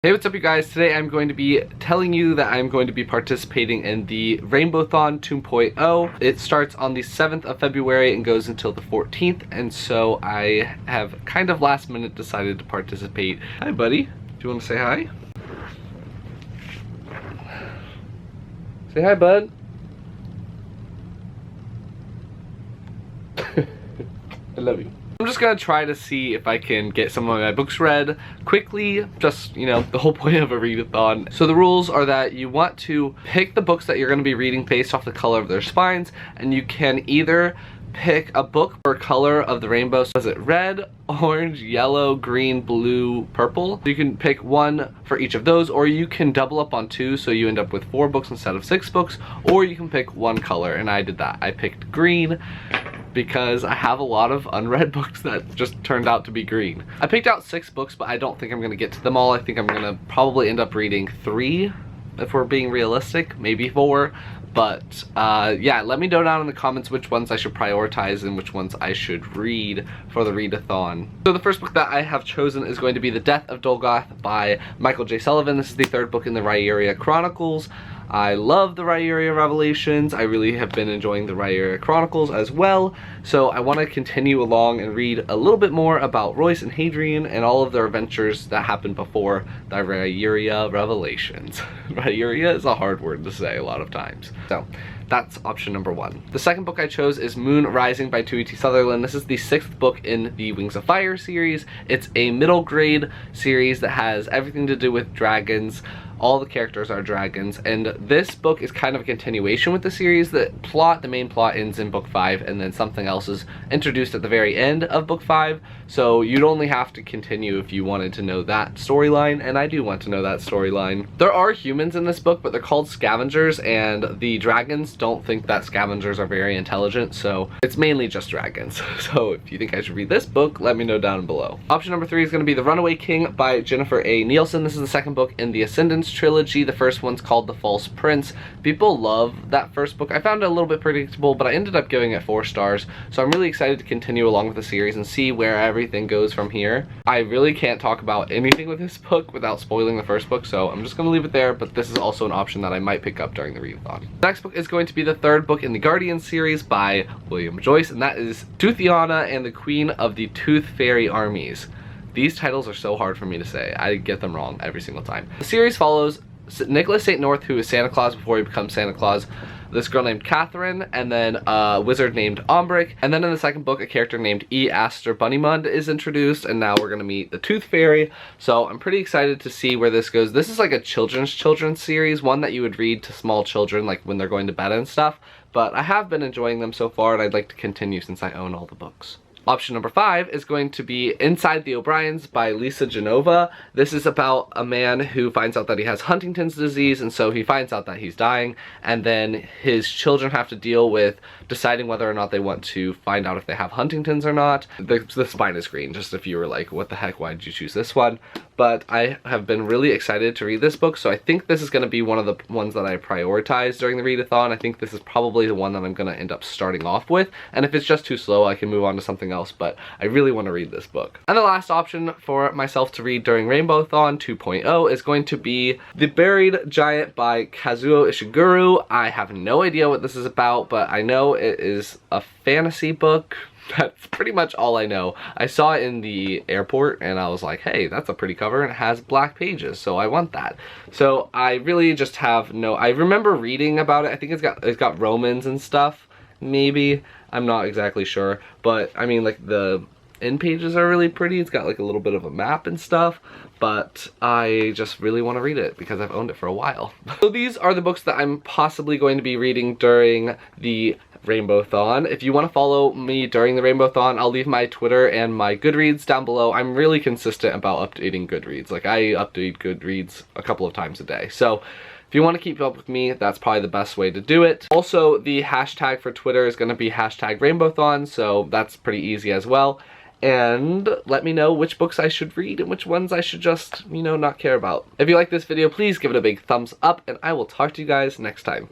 Hey, what's up you guys? Today I'm going to be telling you that I'm going to be participating in the Rainbowthon 2.0. It starts on the 7th of February and goes until the 14th, and so I have kind of last minute decided to participate. Hi buddy, do you want to say hi? Say hi, bud. I love you. I'm just gonna try to see if I can get some of my books read quickly, just, you know, the whole point of a readathon. So the rules are that you want to pick the books that you're gonna be reading based off the color of their spines, and you can either pick a book per color of the rainbow. So is it red, orange, yellow, green, blue, purple? You can pick one for each of those, or you can double up on two, so you end up with 4 books instead of 6 books, or you can pick one color, and I did that. I picked green because I have a lot of unread books that just turned out to be green. I picked out 6 books, but I don't think I'm gonna get to them all. I think I'm gonna probably end up reading 3, if we're being realistic, maybe 4. But yeah, let me know down in the comments which ones I should prioritize and which ones I should read for the readathon. So the first book that I have chosen is going to be The Death of Dorothea by Michael J. Sullivan. This is the 3rd book in the Rhyria Chronicles. I love the Rhyria Revelations. I really have been enjoying the Rhyria Chronicles as well. So I want to continue along and read a little bit more about Royce and Hadrian and all of their adventures that happened before the Rhyria Revelations. Rhyria is a hard word to say a lot of times. So that's option number 1. The second book I chose is Moon Rising by T. Sutherland. This is the 6th book in the Wings of Fire series. It's a middle grade series that has everything to do with dragons. All the characters are dragons, and this book is kind of a continuation with the series. The main plot ends in book 5, and then something else is introduced at the very end of book 5, so you'd only have to continue if you wanted to know that storyline, and I do want to know that storyline. There are humans in this book, but they're called scavengers, and the dragons don't think that scavengers are very intelligent, so it's mainly just dragons. So if you think I should read this book, let me know down below. Option number 3 is going to be The Runwaking by Jennifer A. Nielsen. This is the 2nd book in the Ascendance trilogy. The first one's called The False Prince. People love that first book. I found it a little bit predictable, but I ended up giving it 4 stars, so I'm really excited to continue along with the series and see where everything goes from here. I really can't talk about anything with this book without spoiling the first book, so I'm just going to leave it there, but this is also an option that I might pick up during the readathon. The next book is going to be the 3rd book in the Guardian series by William Joyce, and that is Toothiana and the Queen of the Tooth Fairy Armies. These titles are so hard for me to say. I get them wrong every single time. The series follows Nicholas St. North, who is Santa Claus before he becomes Santa Claus, this girl named Catherine, and then a wizard named Ombrick, and then in the 2nd book a character named E. Aster Bunnymund is introduced, and now we're gonna meet the Tooth Fairy. So I'm pretty excited to see where this goes. This is like a children's series, one that you would read to small children like when they're going to bed and stuff, but I have been enjoying them so far, and I'd like to continue since I own all the books. Option number 5 is going to be Inside the OBriens by Lisa Genova. This is about a man who finds out that he has Huntington's disease, and so he finds out that he's dying, and then his children have to deal with deciding whether or not they want to find out if they have Huntington's or not. The spine is green, just if you were like, what the heck, why did you choose this one? But I have been really excited to read this book, so I think this is going to be one of the ones that I prioritize during the readathon. I think this is probably the one that I'm going to end up starting off with, and if it's just too slow, I can move on to something else, but I really want to read this book. And the last option for myself to read during Rainbowthon 2.0 is going to be The Buried Giant by Kazuo Ishiguro. I have no idea what this is about, but I know it is a fantasy book. That's pretty much all I know. I saw it in the airport and I was like, hey, that's a pretty cover and it has black pages, so I want that. So I really just have no, I remember reading about it. I think it's got Romans and stuff, maybe. I'm not exactly sure, but I mean, like, the end pages are really pretty. It's got like a little bit of a map and stuff, but I just really want to read it because I've owned it for a while. So these are the books that I'm possibly going to be reading during the Rainbowthon. If you want to follow me during the Rainbowthon, I'll leave my Twitter and my Goodreads down below. I'm really consistent about updating Goodreads. Like, I update Goodreads a couple of times a day. So if you want to keep up with me, that's probably the best way to do it. Also, the hashtag for Twitter is going to be #Rainbowthon, so that's pretty easy as well. And let me know which books I should read and which ones I should just, you know, not care about. If you like this video, please give it a big thumbs up, and I will talk to you guys next time.